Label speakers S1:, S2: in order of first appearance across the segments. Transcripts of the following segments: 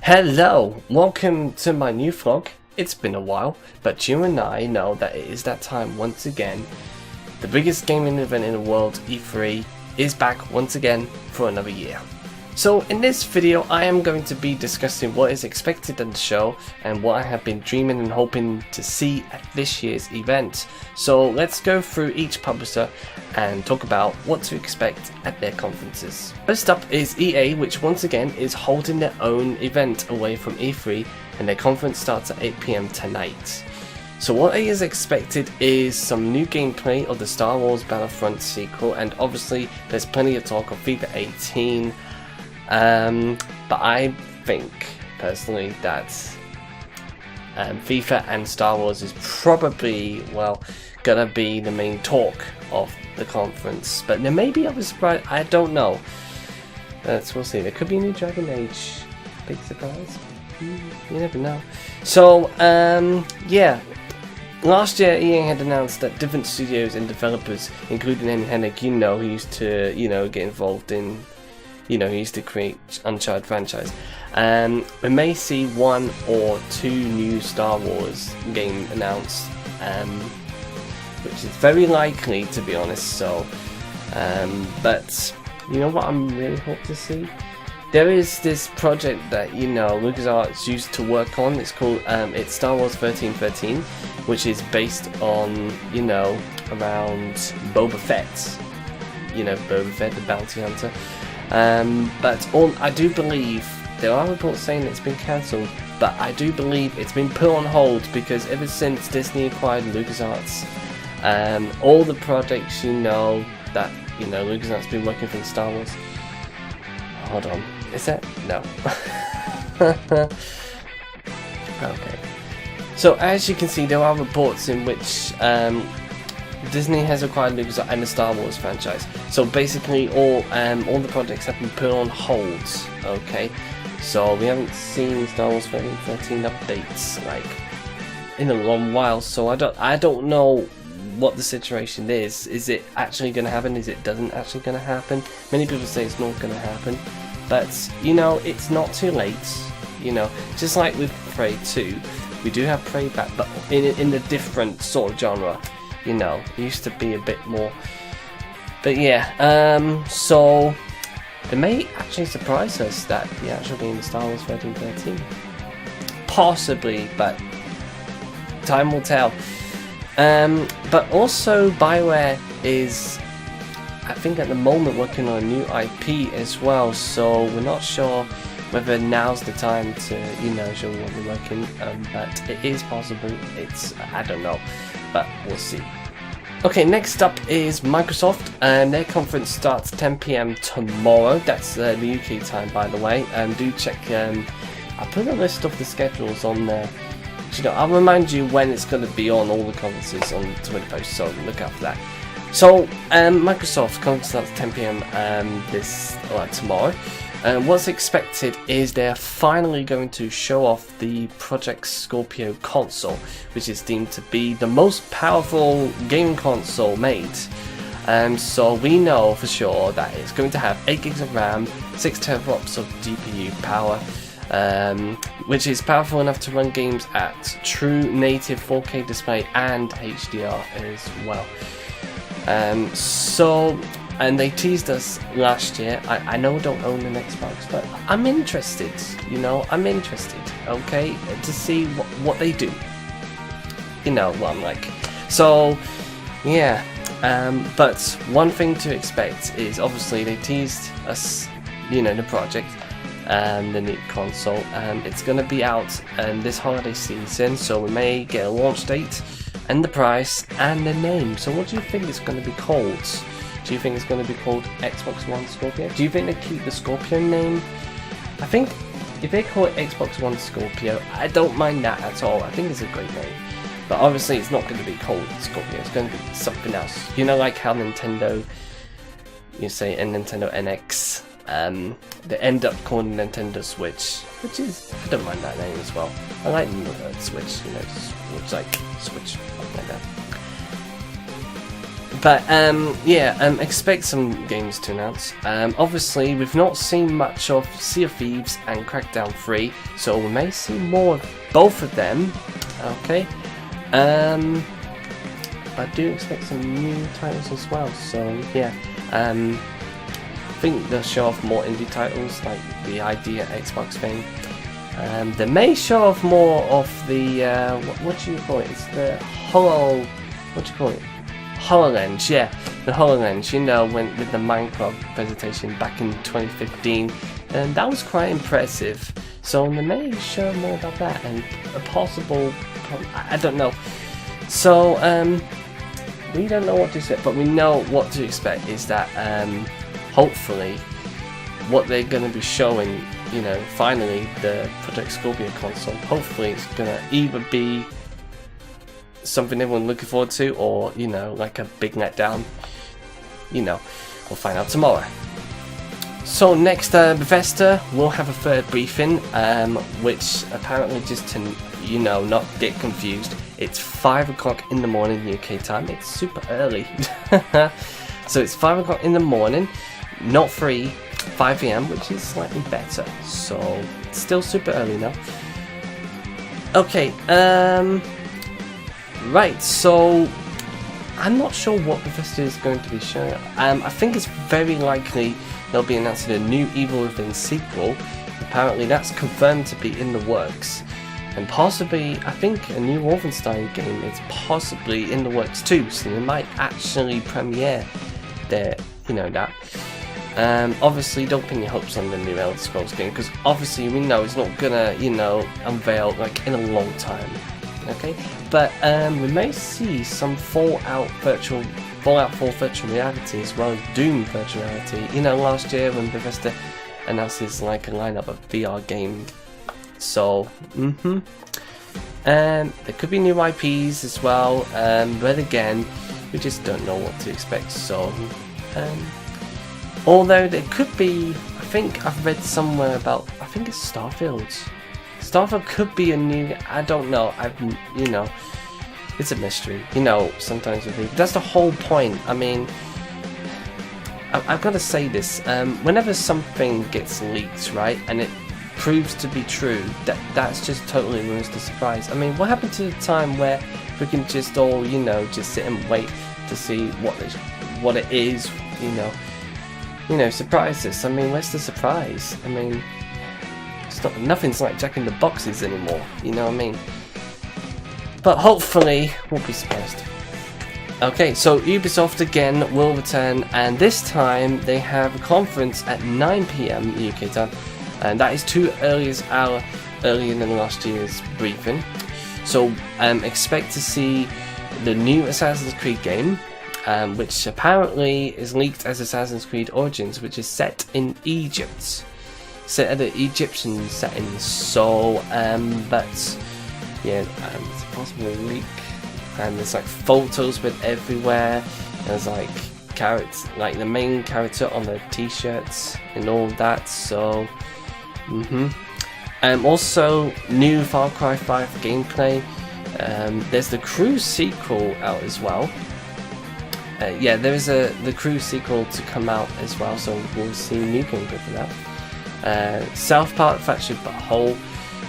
S1: Hello, welcome to my new vlog. It's been a while, but you and I know that it is that time once again. The biggest gaming event in the world, E3, is back once again for another year. So in this video I am going to be discussing what is expected in the show and what I have been dreaming and hoping to see at this year's event. So let's go through each publisher and talk about what to expect at their conferences. First up is EA, which once again is holding their own event away from E3, and their conference starts at 8 PM tonight. So what is expected is some new gameplay of the Star Wars Battlefront sequel, and obviously there's plenty of talk of FIFA 18. But I think personally that FIFA and Star Wars is probably, well, gonna be the main talk of the conference. But there may be other surprise, I don't know. We'll see. There could be a new Dragon Age big surprise. You never know. So yeah, last year EA had announced that different studios and developers, including Amy Hennig, who used to get involved in, he used to create Uncharted franchise. We may see 1 or 2 new Star Wars game announced, which is very likely, to be honest. So, but you know what I'm really hope to see? There is this project that LucasArts used to work on. It's called it's Star Wars 1313, which is based on around Boba Fett. Boba Fett, the bounty hunter. But I do believe there are reports saying it's been cancelled, but I do believe it's been put on hold because ever since Disney acquired LucasArts, all the projects that LucasArts been working for in Star Wars. Hold on, is that no? Okay. So as you can see, there are reports in which Disney has acquired LucasArts and the Star Wars franchise. So basically all the projects have been put on hold. Okay, so we haven't seen Star Wars 13 updates in a long while. So I don't know what the situation is. Is it actually going to happen? Is it doesn't actually going to happen? Many people say it's not going to happen, but it's not too late. Just like with Prey 2, we do have Prey back, but in a different sort of genre. It used to be a bit more, but yeah, so it may actually surprise us that the actual game is Star Wars 1313, possibly, but time will tell. But also BioWare is, I think at the moment, working on a new IP as well, so we're not sure whether now's the time to show what we're working, but it is possible. I don't know, but we'll see. Okay, next up is Microsoft, and their conference starts 10 PM tomorrow. That's the UK time, by the way. Do check. I put a list of the schedules on there. I'll remind you when it's going to be on all the conferences on the Twitter post, so look out for that. So, Microsoft conference starts 10 PM tomorrow. What's expected is they're finally going to show off the Project Scorpio console, which is deemed to be the most powerful game console made. So we know for sure that it's going to have 8 gigs of RAM, 6 teraflops of GPU power, which is powerful enough to run games at true native 4K display and HDR as well. And they teased us last year. I know I don't own an Xbox, but I'm interested, I'm interested, okay, to see what they do. What I'm like. So, yeah, but one thing to expect is, obviously, they teased us, the project, the new console. It's going to be out this holiday season, so we may get a launch date, and the price, and the name. So what do you think it's going to be called? Do you think it's going to be called Xbox One Scorpio? Do you think they keep the Scorpio name? I think if they call it Xbox One Scorpio, I don't mind that at all. I think it's a great name. But obviously it's not going to be called Scorpio. It's going to be something else. Like how Nintendo, you say a Nintendo NX, they end up calling Nintendo Switch, which is, I don't mind that name as well. I like the word Switch, it's like Switch, like that. But yeah, expect some games to announce. Obviously, we've not seen much of Sea of Thieves and Crackdown 3, so we may see more of both of them. Okay. I do expect some new titles as well. So yeah, I think they'll show off more indie titles like the Idea Xbox thing. They may show off more of the what do you call it? It's the what do you call it? HoloLens, yeah, the HoloLens. You know, when with the Minecraft presentation back in 2015, and that was quite impressive. So they may show more about that and a possible, I don't know. So we don't know what to expect, but we know what to expect is that hopefully what they're going to be showing, you know, finally the Project Scorpio console, hopefully it's going to either be something everyone's looking forward to, or, you know, like a big letdown. You know, we'll find out tomorrow. So next, Bethesda will have a third briefing, which apparently, just to, you know, not get confused, it's 5 o'clock in the morning UK time. It's super early. So it's 5 o'clock in the morning, not 5 PM, which is slightly better. So it's still super early now. Okay, right, so I'm not sure what Bethesda is going to be showing. I think it's very likely they'll be announcing a new Evil Within sequel. Apparently that's confirmed to be in the works. And possibly, I think a new Wolfenstein game is possibly in the works too, so they might actually premiere their, you know, that. Obviously, don't pin your hopes on the new Elder Scrolls game, because obviously we know it's not gonna, you know, unveil like in a long time. Okay, but we may see some Fallout 4 virtual reality as well as Doom virtual reality. You know, last year when Bethesda announces like a lineup of VR game. So, there could be new IPs as well, but again, we just don't know what to expect. So, although there could be, I think I've read somewhere about, I think it's Starfield. Starfield could be a new, I don't know, you know, it's a mystery. You know, sometimes that's the whole point. I mean, I've got to say this, whenever something gets leaked, right, and it proves to be true, that's just totally ruins the surprise. I mean, what happened to the time where we can just all, you know, just sit and wait to see what it is, you know, surprise us. I mean, where's the surprise? I mean, nothing's like Jack in the Boxes anymore, you know what I mean? But hopefully, we'll be surprised. Okay, so Ubisoft again will return, and this time they have a conference at 9 PM UK time, and that is 2 hours earlier than last year's briefing. So expect to see the new Assassin's Creed game, which apparently is leaked as Assassin's Creed Origins, which is set in Egypt. Set at the Egyptian settings. So, but yeah, it's a possible leak. And there's like photos with everywhere. There's like characters, like the main character on the t-shirts and all that. So, also new Far Cry 5 gameplay. There's the Crew sequel out as well. Yeah, there is the Crew sequel to come out as well, so we'll see new gameplay for that. South Park Fractured But Whole,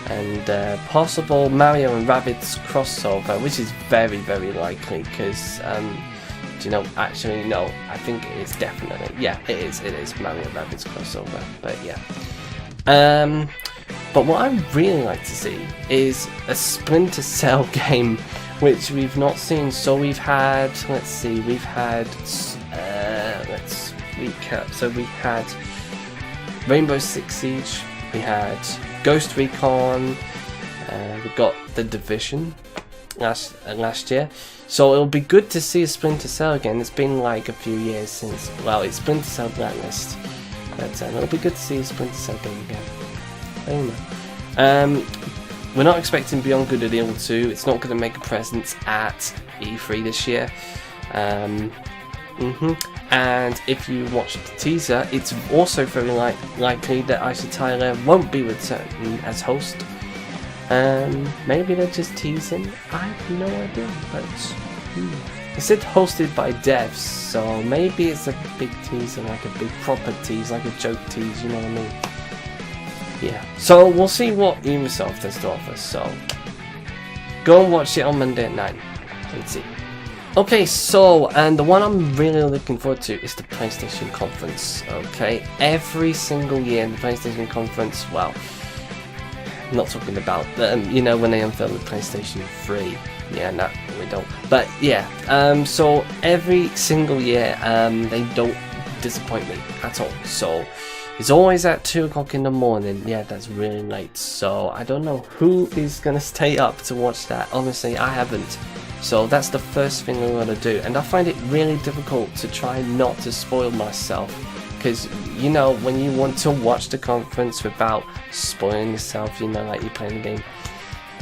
S1: and possible Mario and Rabbids crossover, which is very, very likely, because, do you know, actually, no, I think it is definitely, yeah, it is Mario and Rabbids crossover, but yeah. But what I'd really like to see is a Splinter Cell game, which we've not seen. So we've had, let's see, we've had, let's recap. So we had Rainbow Six Siege, we had Ghost Recon, we got The Division last year. So it'll be good to see a Splinter Cell again. It's been like a few years since, well, it's Splinter Cell Blacklist, but it'll be good to see a Splinter Cell game again. I don't know. We're not expecting Beyond Good and Evil 2. It's not going to make a presence at E3 this year. And if you watch the teaser, it's also very likely that Isa Tyler won't be returning as host. Maybe they're just teasing. I have no idea, but It said hosted by devs, so maybe it's a big teaser, like a big proper tease, like a joke tease, you know what I mean? Yeah. So we'll see what Ubisoft has to offer, so go and watch it on Monday at 9 and see. Okay, so, and the one I'm really looking forward to is the PlayStation Conference, okay? Every single year in the PlayStation Conference, well, I'm not talking about, you know, when they unveil the PlayStation 3. Yeah, no, we don't. But yeah, so every single year, they don't disappoint me at all. So it's always at 2 o'clock in the morning. Yeah, that's really late. So I don't know who is gonna stay up to watch that. Honestly, I haven't. So that's the first thing I'm gonna do. And I find it really difficult to try not to spoil myself. Because, you know, when you want to watch the conference without spoiling yourself, you know, like you're playing the game.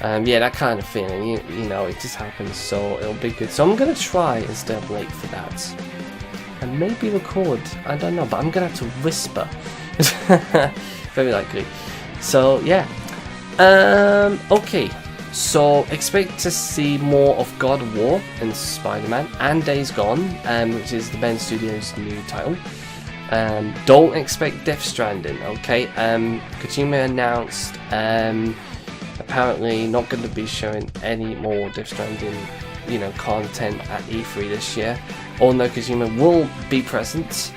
S1: Yeah, that kind of feeling, you know, it just happens, so it'll be good. So I'm going to try and stay up late for that. And maybe record, I don't know, but I'm going to have to whisper. Very likely. So, yeah. Okay. So, expect to see more of God of War and Spider-Man and Days Gone, which is the Bend Studios' new title. Don't expect Death Stranding, okay? Kojima announced apparently not going to be showing any more Death Stranding, you know, content at E3 this year. Although Kojima will be present,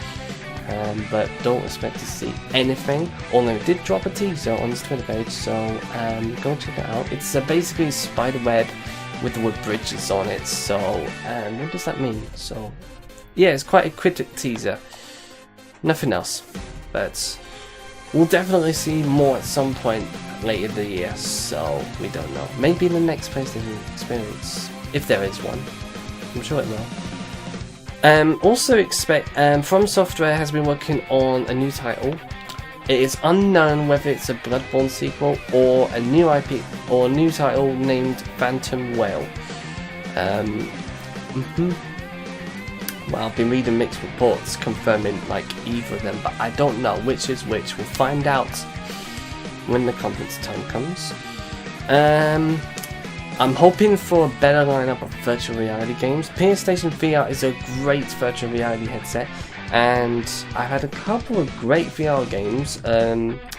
S1: but don't expect to see anything. Although it did drop a teaser on his Twitter page, so go check it out. It's basically a spider web with the word bridges on it. So what does that mean? So yeah, it's quite a cryptic teaser. Nothing else, but we'll definitely see more at some point later the year, so we don't know. Maybe in the next PlayStation Experience, if there is one. I'm sure it will. Also expect, From Software has been working on a new title. It is unknown whether it's a Bloodborne sequel or a new IP or a new title named Phantom Whale. Well, I've been reading mixed reports confirming like either of them, but I don't know which is which. We'll find out when the conference time comes. I'm hoping for a better lineup of virtual reality games. PlayStation VR is a great virtual reality headset, and I've had a couple of great VR games,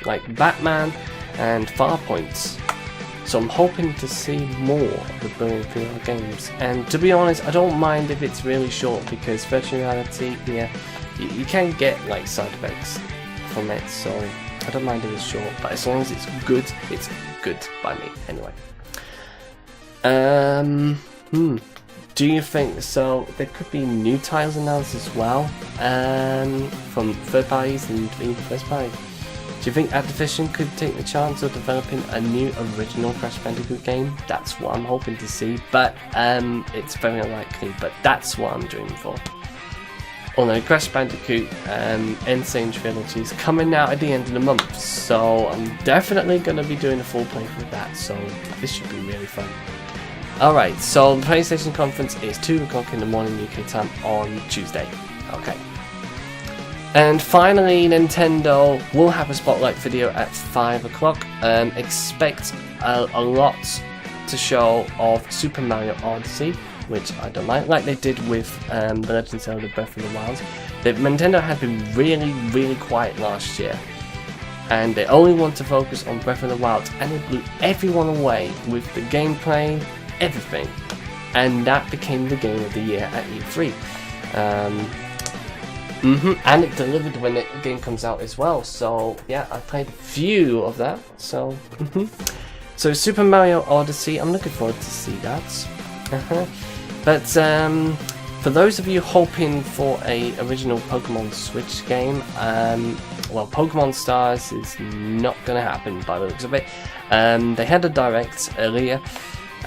S1: like Batman and Farpoint. So I'm hoping to see more of the brilliant VR games. And to be honest, I don't mind if it's really short, because virtual reality, yeah, you can get like side effects from it. So I don't mind if it's short, but as long as it's good by me anyway. Do you think so? There could be new titles announced as well, from third parties and even first party. Do you think Activision could take the chance of developing a new original Crash Bandicoot game? That's what I'm hoping to see, but it's very unlikely, but that's what I'm dreaming for. Although Crash Bandicoot Insane Trilogy is coming out at the end of the month, so I'm definitely going to be doing a full playthrough of that, so this should be really fun. Alright, so the PlayStation conference is 2 o'clock in the morning UK time on Tuesday. Okay. And finally, Nintendo will have a spotlight video at 5 o'clock. Expect a lot to show of Super Mario Odyssey, which I don't like they did with The Legend of Zelda Breath of the Wild. Nintendo had been really quiet last year, and they only want to focus on Breath of the Wild, and it blew everyone away with the gameplay, everything, and that became the game of the year at E3. And it delivered when the game comes out as well. So yeah, I played a few of that. So so Super Mario Odyssey, I'm looking forward to see that. But for those of you hoping for a original Pokemon Switch game, well, Pokemon Stars is not gonna happen by the looks of it. They had a direct earlier,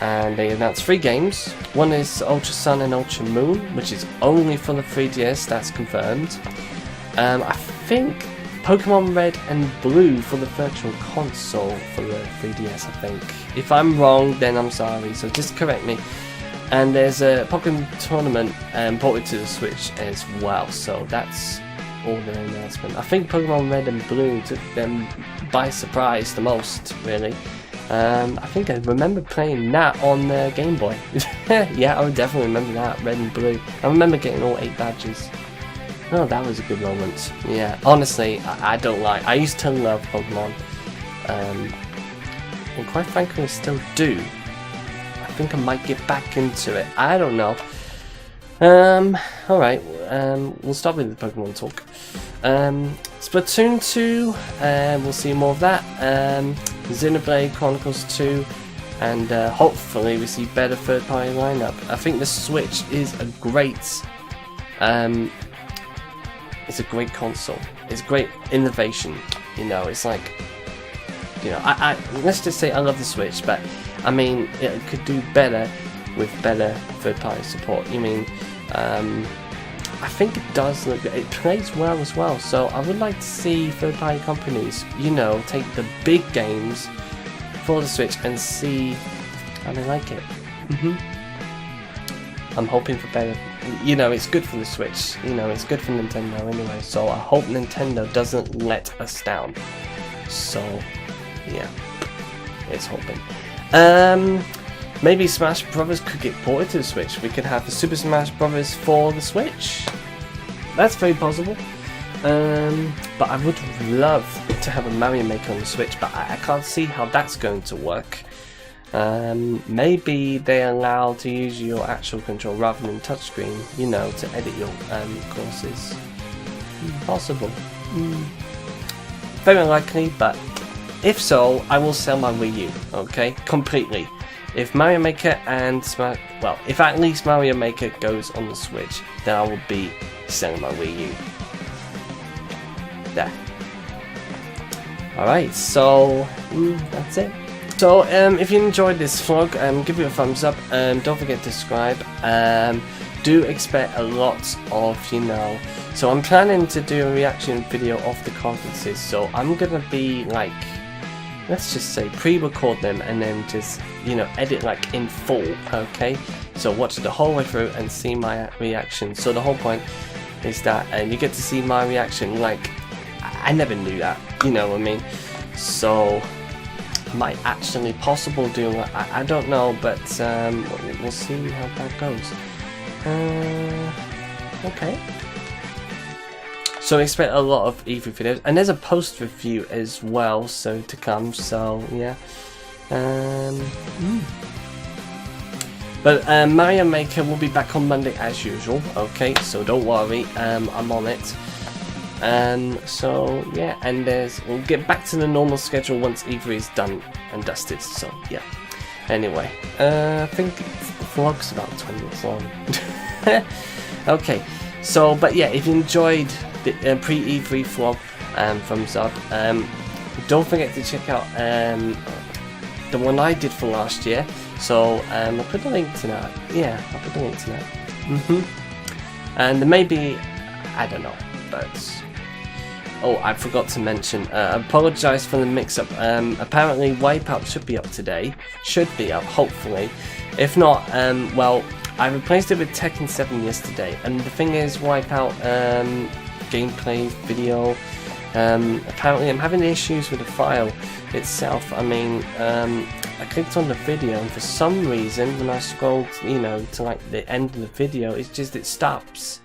S1: and they announced 3 games. One is Ultra Sun and Ultra Moon, which is only for the 3DS, that's confirmed. I think Pokemon Red and Blue for the Virtual Console for the 3DS, I think. If I'm wrong, then I'm sorry, so just correct me. And there's a Pokemon Tournament ported to the Switch as well, so that's all their announcement. I think Pokemon Red and Blue took them by surprise the most, really. I think I remember playing that on the Game Boy. Yeah, I would definitely remember that, red and blue. I remember getting all 8 badges. Oh, that was a good moment. Yeah, honestly, I don't lie. I used to love Pokemon. And quite frankly, I still do. I think I might get back into it. I don't know. Alright, we'll start with the Pokemon talk. Splatoon 2, we'll see more of that. Xenoblade Chronicles 2, and hopefully we see better third-party lineup. I think the Switch is a great, it's a great console. It's great innovation. You know, it's like, you know, I let's just say I love the Switch, but I mean it could do better with better third-party support. You mean, I think it does look good. It plays well as well, so I would like to see third-party companies, you know, take the big games for the Switch and see how they like it. I'm hoping for better. You know, it's good for the Switch. You know, it's good for Nintendo anyway, so I hope Nintendo doesn't let us down. So, yeah, it's hoping. Maybe Smash Brothers could get ported to the Switch. We could have the Super Smash Brothers for the Switch. That's very possible. But I would love to have a Mario Maker on the Switch, but I can't see how that's going to work. Maybe they allow to use your actual control rather than touchscreen, you know, to edit your courses. Possible. Very unlikely, but if so, I will sell my Wii U, okay? Completely. If Mario Maker and if at least Mario Maker goes on the Switch, then I will be selling my Wii U. There. Alright, so that's it. So if you enjoyed this vlog, give it a thumbs up. Don't forget to subscribe. Do expect a lot of, you know. So I'm planning to do a reaction video of the conferences. So I'm gonna be like, let's just say pre-record them and then just, you know, edit like in full, okay? So watch it the whole way through and see my reaction. So the whole point is that you get to see my reaction. Like, I never knew that, you know what I mean? So might actually possible do that. I don't know, but we'll see how that goes. Okay. So expect a lot of E3 videos, and there's a post review as well, so to come. So yeah, but Mario Maker will be back on Monday as usual. Okay, so don't worry, I'm on it. So yeah, and we'll get back to the normal schedule once E3 is done and dusted. So yeah. Anyway, I think the vlog's about 20 minutes long. Okay. So, but yeah, if you enjoyed the pre-E3 vlog, thumbs up. Don't forget to check out the one I did for last year. So I'll put a link to that. Yeah, I'll put a link to that. And maybe, I don't know, but oh, I forgot to mention. Apologise for the mix-up. Apparently, Wipeout should be up today. Should be up, hopefully. If not, well, I replaced it with Tekken 7 yesterday, and the thing is, Wipeout gameplay video. Apparently, I'm having issues with the file itself. I mean, I clicked on the video, and for some reason, when I scrolled, you know, to like the end of the video, it stops.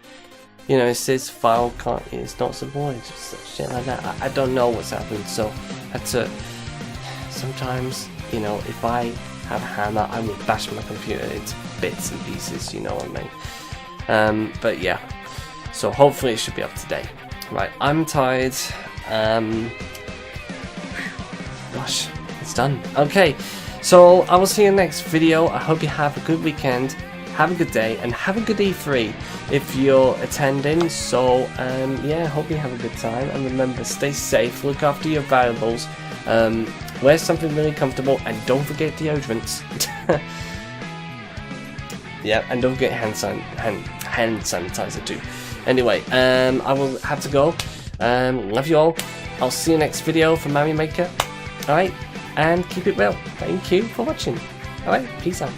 S1: You know, it says file can't, it's not supported, just shit like that. I don't know what's happened, so I had to. Sometimes, you know, if I have a hammer, I will bash my computer into bits and pieces, you know what I mean? But yeah, so hopefully it should be up today. Right, I'm tired. Gosh, it's done. Okay, so I will see you in the next video. I hope you have a good weekend, have a good day, and have a good E3 if you're attending. So yeah, hope you have a good time, and remember, stay safe, look after your valuables, wear something really comfortable, and don't forget deodorants. Yeah, and don't forget hand sanitizer too. Anyway, I will have to go. Love you all. I'll see you next video from Mario Maker. Alright, and keep it real. Thank you for watching. Alright, peace out.